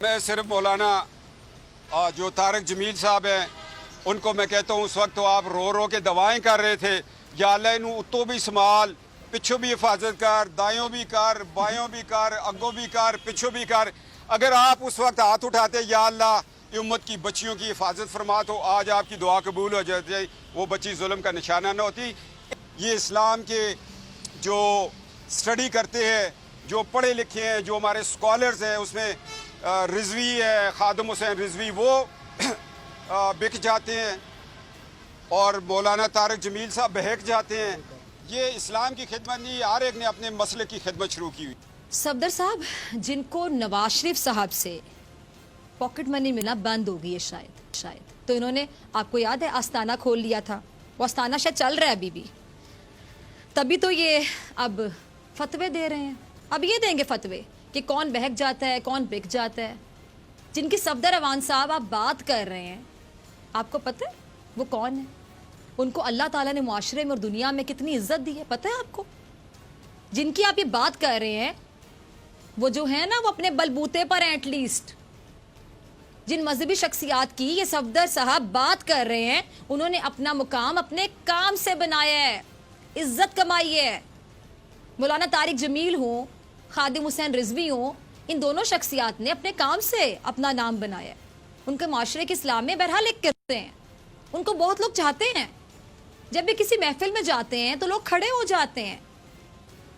میں صرف مولانا جو طارق جمیل صاحب ہیں ان کو میں کہتا ہوں اس وقت تو آپ رو رو کے دعائیں کر رہے تھے یا اللہ انہوں اتو بھی سنبھال پچھو بھی حفاظت کر دائیوں بھی کر بائیوں بھی کر اگوں بھی کر پچھو بھی کر. اگر آپ اس وقت ہاتھ اٹھاتے یا اللہ امت کی بچیوں کی حفاظت فرما تو آج آپ کی دعا قبول ہو جاتی, وہ بچی ظلم کا نشانہ نہ ہوتی. یہ اسلام کے جو سٹڈی کرتے ہیں جو پڑھے لکھے ہیں جو ہمارے اسکالرز ہیں اس میں رضوی ہے خادم حسین رضوی وہ بک جاتے ہیں اور مولانا طارق جمیل صاحب بہک جاتے ہیں. یہ اسلام کی خدمت نہیں, ہر ایک نے اپنے مسئلے کی خدمت شروع کی ہوئی. صفدر صاحب جن کو نواز شریف صاحب سے پاکٹ منی ملنا بند ہو گئی ہے شاید تو انہوں نے آپ کو یاد ہے آستانہ کھول لیا تھا, وہ آستانہ شاید چل رہا ہے ابھی بھی, تبھی تو یہ اب فتوے دے رہے ہیں. اب یہ دیں گے فتوے کہ کون بہک جاتا ہے کون بک جاتا ہے. جن کی صفدر اوان صاحب آپ بات کر رہے ہیں آپ کو پتہ ہے وہ کون ہے؟ ان کو اللہ تعالیٰ نے معاشرے میں اور دنیا میں کتنی عزت دی ہے پتہ ہے آپ کو؟ جن کی آپ یہ بات کر رہے ہیں وہ جو ہے نا وہ اپنے بلبوتے پر ہیں ایٹ لیسٹ. جن مذہبی شخصیات کی یہ صفدر صاحب بات کر رہے ہیں انہوں نے اپنا مقام اپنے کام سے بنایا ہے, عزت کمائی ہے. مولانا طارق جمیل ہوں خادم حسین رضوی ہوں, ان دونوں شخصیات نے اپنے کام سے اپنا نام بنایا ہے. ان کے معاشرے کے اسلام میں بہرحال ایک کرتے ہیں, ان کو بہت لوگ چاہتے ہیں. جب بھی کسی محفل میں جاتے ہیں تو لوگ کھڑے ہو جاتے ہیں,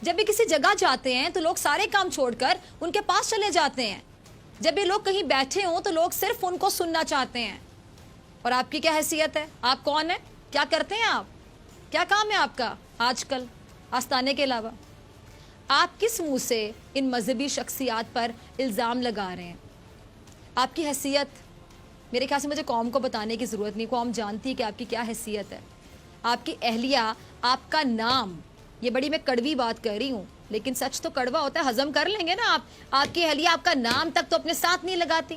جب بھی کسی جگہ جاتے ہیں تو لوگ سارے کام چھوڑ کر ان کے پاس چلے جاتے ہیں. جب بھی لوگ کہیں بیٹھے ہوں تو لوگ صرف ان کو سننا چاہتے ہیں. اور آپ کی کیا حیثیت ہے؟ آپ کون ہیں؟ کیا کرتے ہیں آپ؟ کیا کام ہے آپ کا آج کل آستانے کے علاوہ؟ آپ کس منہ سے ان مذہبی شخصیات پر الزام لگا رہے ہیں؟ آپ کی حیثیت میرے خیال سے مجھے قوم کو بتانے کی ضرورت نہیں, قوم جانتی ہے کہ آپ کی کیا حیثیت ہے. آپ کی اہلیہ, آپ کا نام, یہ بڑی میں کڑوی بات کر رہی ہوں لیکن سچ تو کڑوا ہوتا ہے, ہضم کر لیں گے نا آپ. آپ کی اہلیہ آپ کا نام تک تو اپنے ساتھ نہیں لگاتی,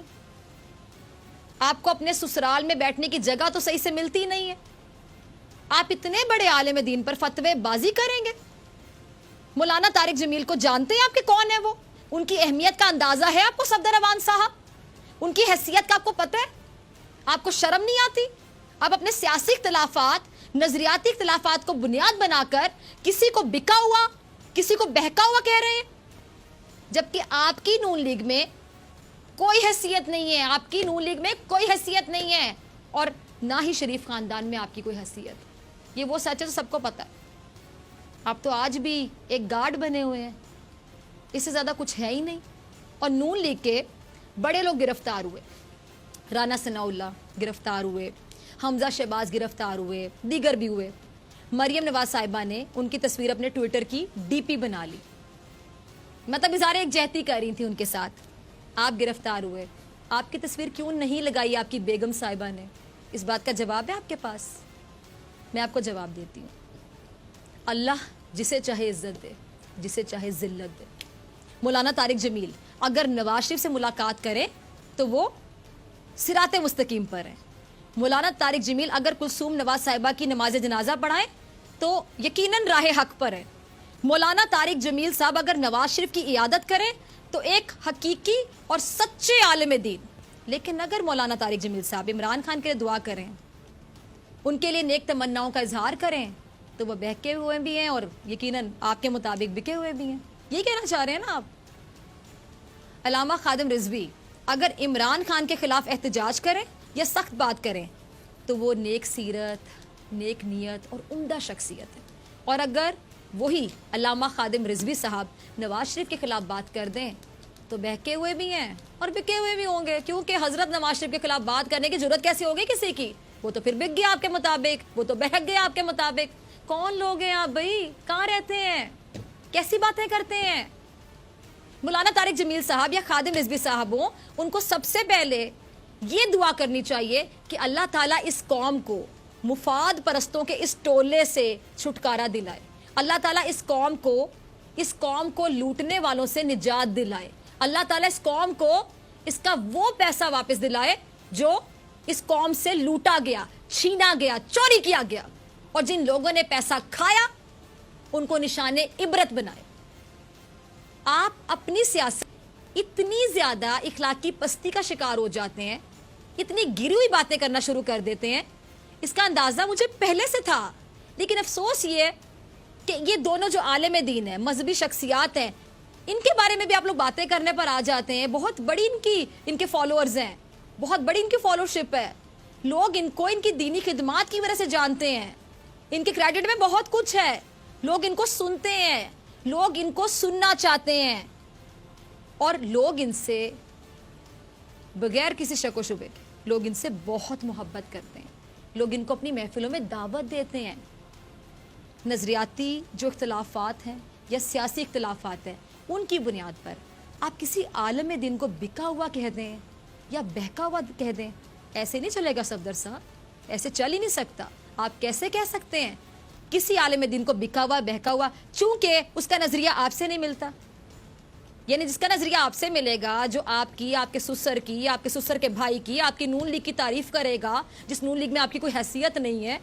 آپ کو اپنے سسرال میں بیٹھنے کی جگہ تو صحیح سے ملتی نہیں ہے. آپ اتنے بڑے عالم دین پر فتوے بازی کریں گے. مولانا طارق جمیل کو جانتے ہیں آپ کے کون ہے وہ؟ ان کی اہمیت کا اندازہ ہے آپ کو صفدر اوان صاحب؟ ان کی حیثیت کا آپ کو پتہ ہے؟ آپ کو شرم نہیں آتی؟ آپ اپنے سیاسی اختلافات نظریاتی اختلافات کو بنیاد بنا کر کسی کو بکا ہوا کسی کو بہکا ہوا کہہ رہے ہیں, جبکہ آپ کی نون لیگ میں کوئی حیثیت نہیں ہے. آپ کی نون لیگ میں کوئی حیثیت نہیں ہے اور نہ ہی شریف خاندان میں آپ کی کوئی حیثیت. یہ وہ سچ ہے تو سب کو پتہ ہے. آپ تو آج بھی ایک گارڈ بنے ہوئے ہیں, اس سے زیادہ کچھ ہے ہی نہیں. اور نون لیگ کے بڑے لوگ گرفتار ہوئے, رانا ثناء اللہ گرفتار ہوئے, حمزہ شہباز گرفتار ہوئے, دیگر بھی ہوئے. مریم نواز صاحبہ نے ان کی تصویر اپنے ٹویٹر کی ڈی پی بنا لی, مطلب اظہار ایک جہتی کر رہی تھی ان کے ساتھ. آپ گرفتار ہوئے, آپ کی تصویر کیوں نہیں لگائی آپ کی بیگم صاحبہ نے؟ اس بات کا جواب ہے آپ کے پاس؟ میں آپ کو جواب دیتی ہوں. اللہ جسے چاہے عزت دے جسے چاہے ذلت دے. مولانا طارق جمیل اگر نواز شریف سے ملاقات کرے تو وہ صراط مستقیم پر ہیں. مولانا طارق جمیل اگر کلثوم نواز صاحبہ کی نماز جنازہ پڑھائیں تو یقیناً راہ حق پر ہے. مولانا طارق جمیل صاحب اگر نواز شریف کی عیادت کریں تو ایک حقیقی اور سچے عالم دین. لیکن اگر مولانا طارق جمیل صاحب عمران خان کے لیے دعا کریں, ان کے لیے نیک تمناؤں کا اظہار کریں تو وہ بہکے ہوئے بھی ہیں اور یقیناً آپ کے مطابق بکے ہوئے بھی ہیں. یہ کہنا چاہ رہے ہیں نا آپ؟ علامہ خادم رضوی اگر عمران خان کے خلاف احتجاج کریں یا سخت بات کریں تو وہ نیک سیرت نیک نیت اور عمدہ شخصیت ہے. اور اگر وہی علامہ خادم رضوی صاحب نواز شریف کے خلاف بات کر دیں تو بہکے ہوئے بھی ہیں اور بکے ہوئے بھی ہوں گے, کیونکہ حضرت نواز شریف کے خلاف بات کرنے کی ضرورت کیسی ہوگی کسی کی؟ وہ تو پھر بک گیا آپ کے مطابق, وہ تو بہک گیا آپ کے مطابق. کون لوگ ہیں آپ بھائی؟ کہاں رہتے ہیں؟ کیسی باتیں کرتے ہیں؟ مولانا طارق جمیل صاحب یا خادم رضوی صاحب ہوں, ان کو سب سے پہلے یہ دعا کرنی چاہیے کہ اللہ تعالیٰ اس قوم کو مفاد پرستوں کے اس ٹولے سے چھٹکارا دلائے. اللہ تعالیٰ اس قوم کو لوٹنے والوں سے نجات دلائے. اللہ تعالیٰ اس قوم کو اس کا وہ پیسہ واپس دلائے جو اس قوم سے لوٹا گیا, چھینا گیا, چوری کیا گیا. اور جن لوگوں نے پیسہ کھایا ان کو نشان عبرت بنائے. آپ اپنی سیاست इतनी ज्यादा इखलाकी पस्ती का शिकार हो जाते हैं, इतनी गिरी हुई बातें करना शुरू कर देते हैं, इसका अंदाजा मुझे पहले से था। लेकिन अफसोस ये कि ये दोनों जो आलिम दीन है, मजहबी शख्सियात हैं, इनके बारे में भी आप लोग बातें करने पर आ जाते हैं। बहुत बड़ी इनके फॉलोअर्स हैं, बहुत बड़ी इनकी फॉलोशिप है, लोग इनको इनकी दीनी खिदमात की वजह से जानते हैं, इनके क्रेडिट में बहुत कुछ है, लोग इनको सुनते हैं, लोग इनको सुनना चाहते हैं, और लोग इनसे बगैर किसी शक व शुबे के लोग इनसे बहुत मोहब्बत करते हैं, लोग इनको अपनी महफिलों में दावत देते हैं। नज़रियाती जो इख्तलाफात हैं या सियासी इख्तलाफात हैं, उनकी बुनियाद पर आप किसी आलम दिन को बिका हुआ कह दें या बहका हुआ कह दें, ऐसे नहीं चलेगा सफदर साहब, ऐसे चल ही नहीं सकता। आप कैसे कह सकते हैं किसी आलिम दिन को बिका हुआ बहका हुआ, चूंकि उसका नजरिया आपसे नहीं मिलता। यानी जिसका नजरिया आपसे मिलेगा, जो आपकी, आपके सुसर की, आपके सुसर के भाई की, आपकी नून लीग की तारीफ करेगा, जिस नून लीग में आपकी कोई हैसियत नहीं है,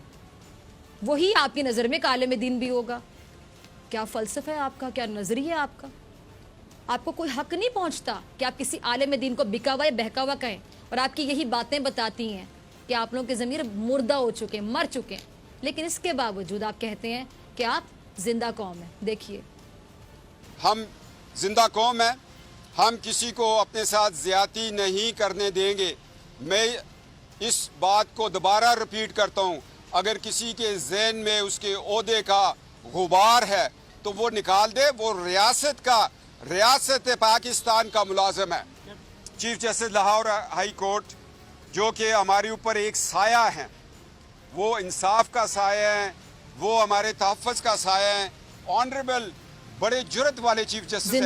वही आपकी नजर में आलिम दीन भी होगा। क्या फलसफा है आपका, क्या नजरिया है आपका? आपको कोई हक नहीं पहुंचता कि आप किसी आलिम दीन को बिका हुआ या बहका हुआ कहें, और आपकी यही बातें बताती हैं कि आप लोगों के ज़मीर मुर्दा हो चुके, मर चुके हैं, लेकिन इसके बावजूद आप कहते हैं कि आप जिंदा कौम है। देखिए, हम जिंदा कौम है, हम किसी को अपने साथ ज्यादती नहीं करने देंगे। मैं इस बात को दोबारा रिपीट करता हूँ, अगर किसी के ज़हन में उसके ओहदे का गुबार है तो वो निकाल दे। वो रियासत पाकिस्तान का मुलाजिम है। Chief justice Lahore high court जो कि हमारे ऊपर एक साया है, वो इंसाफ का साया है, वो हमारे तहफ़्फ़ुज़ का साया है। ऑनरेबल बड़े जुर्रत वाले चीफ जस्टिस हैं।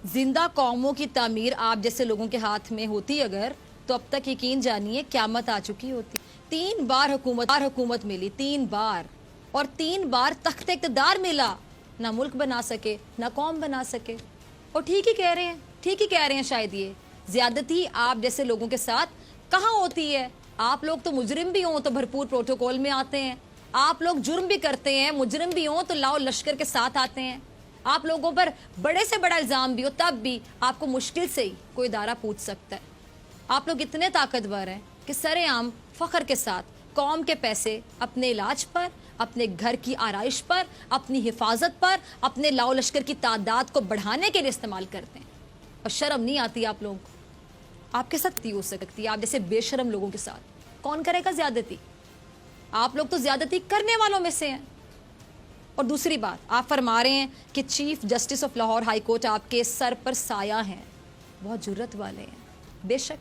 जिंदा कौमों की तामीर आप जैसे लोगों के हाथ में होती अगर, तो अब तक यकीन जानिए क़यामत आ चुकी होती। 3 बार हुकूमत मिली, 3 बार, और 3 बार तख्त इक़्तिदार मिला, ना मुल्क बना सके, ना कौम बना सके। और ठीक ही कह रहे हैं शायद ये ज्यादती आप जैसे लोगों के साथ कहाँ होती है। आप लोग तो मुजरिम भी हों तो भरपूर प्रोटोकॉल में आते हैं, आप लोग जुर्म भी करते हैं, मुजरिम भी हों तो लाओ लश्कर के साथ आते हैं, आप लोगों पर बड़े से बड़ा इल्ज़ाम भी हो तब भी आपको मुश्किल से ही कोई इदारा पूछ सकता है। आप लोग इतने ताकतवर हैं कि सरेआम फ़ख्र के साथ कौम के पैसे अपने इलाज पर, अपने घर की आराइश पर, अपनी हिफाजत पर, अपने लाओ लश्कर की तादाद को बढ़ाने के लिए इस्तेमाल करते हैं। और शर्म नहीं आती आप लोगों को? आपके साथ हो सकती है, आप जैसे बेशरम लोगों के साथ कौन करेगा ज्यादती? आप लोग तो ज्यादती करने वालों में से हैं। और दूसरी बात, आप फरमा रहे हैं कि chief justice of Lahore high court आपके सर पर साया हैं, बहुत जुर्रत वाले हैं। बेशक,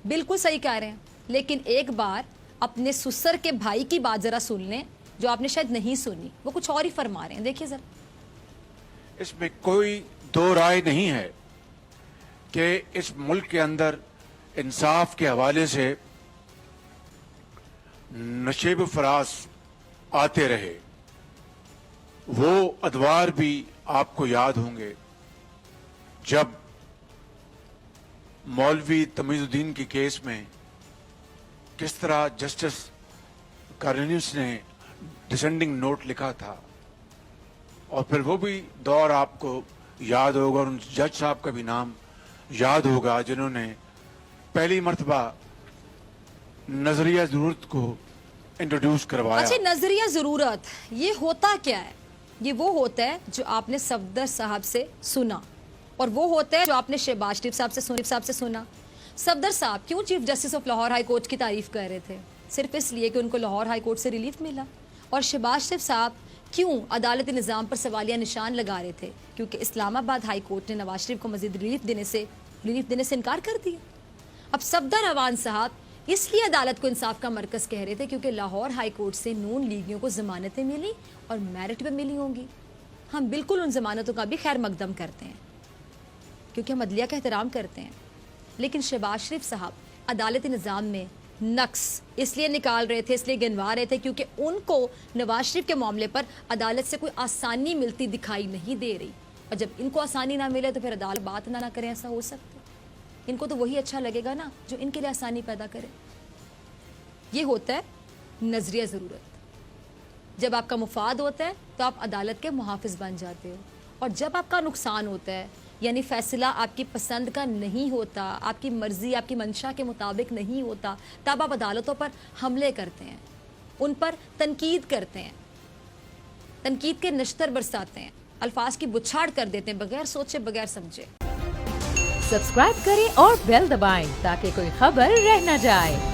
बिल्कुल सही कह रहे हैं, लेकिन एक बार अपने सुसर के भाई की बात जरा सुन लें, जो आपने शायद नहीं सुनी। वो कुछ और ही फरमा रहे हैं, देखिए जरा। इसमें कोई दो राय नहीं है कि इस मुल्क के अंदर इंसाफ के हवाले से नशेब फराज आते रहे। वो अदवार भी आपको याद होंगे जब मौलवी तमीजुद्दीन के केस में किस तरह जस्टिस कार्निस ने डिसेंडिंग नोट लिखा था, और फिर वो भी दौर आपको याद होगा, और उन जज साहब का भी नाम याद होगा जिन्होंने पहली मर्तबा नजरिया जरूरत को इंट्रोड्यूस करवाया। अच्छा, नजरिया जरूरत ये होता क्या है? ये वो होता है जो आपने सफदर साहब से सुना, और वो होता है जो आपने शहबाज शरीफ साहब से सुना। सफदर साहब क्यों chief justice of Lahore high court की तारीफ कर रहे थे? सिर्फ इसलिए कि उनको लाहौर हाई कोर्ट से रिलीफ मिला। और शहबाज शरीफ साहब क्यों अदालत निज़ाम पर सवालिया निशान लगा रहे थे? क्योंकि इस्लामाबाद हाई कोर्ट ने नवाज शरीफ को मजीद रिलीफ देने से इनकार कर दिया। अब सफदर अवान साहब इसलिए अदालत को इंसाफ का मरकज कह रहे थे क्योंकि लाहौर हाई कोर्ट से नून लीगियों को जमानतें मिली और मेरिट पे मिली होंगी। हम बिल्कुल उन जमानतों का भी खैर मकदम करते हैं क्योंकि हम अदलिया का एहतराम करते हैं। लेकिन शहबाज शरीफ साहब अदालती निज़ाम में नक्स इसलिए निकाल रहे थे, इसलिए गिनवा रहे थे क्योंकि उनको नवाज शरीफ के मामले पर अदालत से कोई आसानी मिलती दिखाई नहीं दे रही। और जब इनको आसानी ना मिले तो फिर अदालत बात ना करें, ऐसा हो सकता है? इनको तो वही अच्छा लगेगा ना जो इनके लिए आसानी पैदा करे। ये होता है नजरिया ज़रूरत। जब आपका मुफाद होता है तो आप अदालत के मुहाफिज बन जाते हो, और जब आपका नुकसान होता है यानी फैसला आपकी पसंद का नहीं होता, आपकी मर्जी आपकी मंशा के मुताबिक नहीं होता, तब आप अदालतों पर हमले करते हैं, उन पर तनकीद करते हैं, तनकीद के नश्तर बरसाते हैं, अल्फाज की बुछाड़ कर देते हैं बगैर सोचे बगैर समझे। सब्सक्राइब करें और बेल दबाएं ताकि कोई खबर रह न जाए।